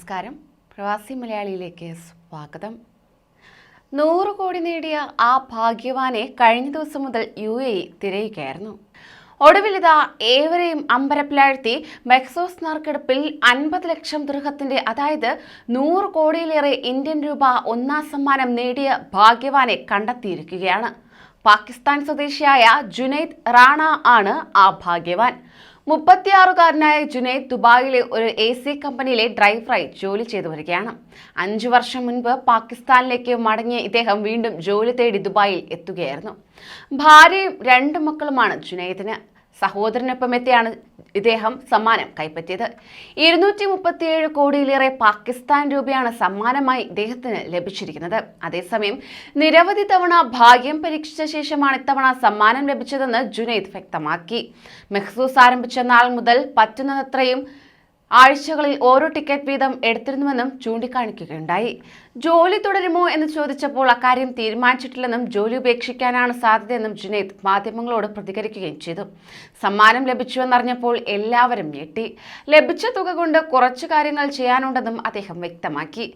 നമസ്കാരം. പ്രവാസി മലയാളിയിലേക്ക് സ്വാഗതം. 100 കോടി നേടിയ ആ ഭാഗ്യവാനെ കഴിഞ്ഞ ദിവസം മുതൽ UAE തിരയുകയായിരുന്നു. ഒടുവിലിതാ ഏവരെയും അമ്പരപ്പിലാഴ്ത്തി മെക്സോസ് നറുക്കെടുപ്പിൽ 50 ലക്ഷം ദിർഹത്തിന്റെ അതായത് 100 കോടിയിലേറെ ഇന്ത്യൻ രൂപ ഒന്നാം സമ്മാനം നേടിയ ഭാഗ്യവാനെ കണ്ടെത്തിയിരിക്കുകയാണ്. പാകിസ്ഥാൻ സ്വദേശിയായ ജുനൈദ് റാണ ആണ് ആ ഭാഗ്യവാൻ. 36-കാരനായ ജുനൈദ് ദുബായിലെ ഒരു AC കമ്പനിയിലെ ഡ്രൈവറായി ജോലി ചെയ്തു വരികയാണ്. 5 വർഷം മുൻപ് പാകിസ്ഥാനിലേക്ക് മടങ്ങിയ ഇദ്ദേഹം വീണ്ടും ജോലി തേടി ദുബായിൽ എത്തുകയായിരുന്നു. ഭാര്യയും 2 മക്കളുമാണ് ജുനൈദിന്. സഹോദരനൊപ്പം എത്തിയാണ് ഇദ്ദേഹം സമ്മാനം കൈപ്പറ്റിയത്. 237 കോടിയിലേറെ പാകിസ്ഥാൻ രൂപയാണ് സമ്മാനമായി ഇദ്ദേഹത്തിന് ലഭിച്ചിരിക്കുന്നത്. അതേസമയം നിരവധി തവണ ഭാഗ്യം പരീക്ഷിച്ച ശേഷമാണ് ഇത്തവണ സമ്മാനം ലഭിച്ചതെന്ന് ജുനൈദ് വ്യക്തമാക്കി. മെഹ്സൂസ് ആരംഭിച്ച നാൾ മുതൽ പറ്റുന്നത്രയും ആഴ്ചകളിൽ ഓരോ ടിക്കറ്റ് വീതം എടുത്തിരുന്നുവെന്നും ചൂണ്ടിക്കാണിക്കുകയുണ്ടായി. ജോലി തുടരുമോ എന്ന് ചോദിച്ചപ്പോൾ അക്കാര്യം തീരുമാനിച്ചിട്ടില്ലെന്നും ജോലി ഉപേക്ഷിക്കാനാണ് സാധ്യതയെന്നും ജുനൈദ് മാധ്യമങ്ങളോട് പ്രതികരിക്കുകയും ചെയ്തു. സമ്മാനം ലഭിച്ചുവെന്നറിഞ്ഞപ്പോൾ എല്ലാവരും ഞെട്ടി. ലഭിച്ച തുക കൊണ്ട് കുറച്ചു കാര്യങ്ങൾ ചെയ്യാനുണ്ടെന്നും അദ്ദേഹം വ്യക്തമാക്കി.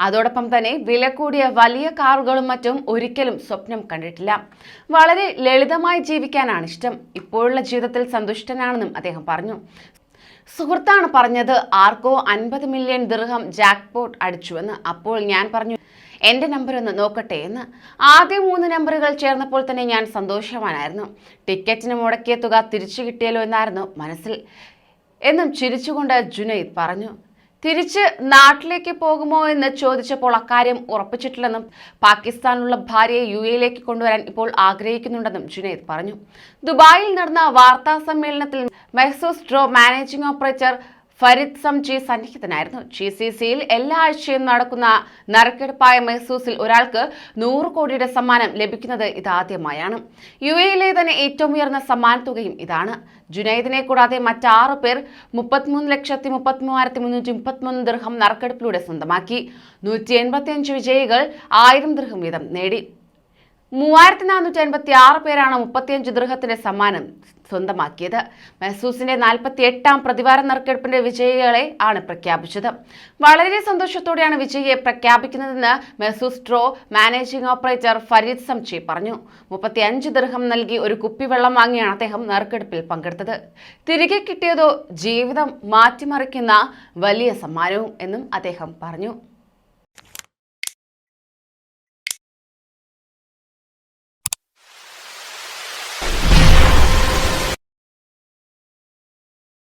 അതോടൊപ്പം തന്നെ വില കൂടിയ വലിയ കാറുകളും മറ്റും ഒരിക്കലും സ്വപ്നം കണ്ടിട്ടില്ല. വളരെ ലളിതമായി ജീവിക്കാനാണ് ഇഷ്ടം. ഇപ്പോഴുള്ള ജീവിതത്തിൽ സന്തുഷ്ടനാണെന്നും അദ്ദേഹം പറഞ്ഞു. സുഹൃത്താണ് പറഞ്ഞത് ആർക്കോ 50 മില്യൺ ദിർഹം ജാക്ക്പോട്ട് അടിച്ചുവെന്ന്. അപ്പോൾ ഞാൻ പറഞ്ഞു എൻ്റെ നമ്പർ ഒന്ന് നോക്കട്ടെ എന്ന്. ആദ്യ 3 നമ്പറുകൾ ചേർന്നപ്പോൾ തന്നെ ഞാൻ സന്തോഷവാനായിരുന്നു. ടിക്കറ്റിന് മുടക്കിയ തുക തിരിച്ചു കിട്ടിയല്ലോ എന്നായിരുന്നു മനസ്സിൽ എന്നും ചിരിച്ചുകൊണ്ട് ജുനൈദ് പറഞ്ഞു. തിരിച്ച് നാട്ടിലേക്ക് പോകുമോ എന്ന് ചോദിച്ചപ്പോൾ അക്കാര്യം ഉറപ്പിച്ചിട്ടില്ലെന്നും പാകിസ്ഥാനിലുള്ള ഭാര്യയെ UAE കൊണ്ടുവരാൻ ഇപ്പോൾ ആഗ്രഹിക്കുന്നുണ്ടെന്നും ജുനൈദ് പറഞ്ഞു. ദുബായിൽ നടന്ന വാർത്താ സമ്മേളനത്തിൽ Mahzooz draw managing operator Farid Samji സന്നിഹിതനായിരുന്നു. GCCയിൽ എല്ലാ ആഴ്ചയും നടക്കുന്ന നറുക്കെടുപ്പായ മെഹ്സൂസിൽ ഒരാൾക്ക് 100 കോടിയുടെ സമ്മാനം ലഭിക്കുന്നത് ഇതാദ്യമായാണ്. UAE തന്നെ ഏറ്റവും ഉയർന്ന സമ്മാന തുകയും ഇതാണ്. ജുനൈദിനെ കൂടാതെ മറ്റ് 6 പേർ 33,33,333 ദിർഹം നറുക്കെടുപ്പിലൂടെ സ്വന്തമാക്കി. 185 വിജയികൾ 1000 ദിർഹം വീതം നേടി. 3456 പേരാണ് 35 ദിർഹത്തിന്റെ സമ്മാനം സ്വന്തമാക്കിയത്. മെഹ്സൂസിന്റെ 48ാം പ്രതിവാര നറുക്കെടുപ്പിന്റെ വിജയികളെ ആണ് പ്രഖ്യാപിച്ചത്. വളരെ സന്തോഷത്തോടെയാണ് വിജയിയെ പ്രഖ്യാപിക്കുന്നതെന്ന് Mahzooz draw managing operator Farid Samji പറഞ്ഞു. 35 ദിർഹം നൽകി ഒരു കുപ്പിവെള്ളം വാങ്ങിയാണ് അദ്ദേഹം നറുക്കെടുപ്പിൽ പങ്കെടുത്തത്. തിരികെ കിട്ടിയതോ ജീവിതം മാറ്റിമറിക്കുന്ന വലിയ സമ്മാനവും എന്നും അദ്ദേഹം പറഞ്ഞു.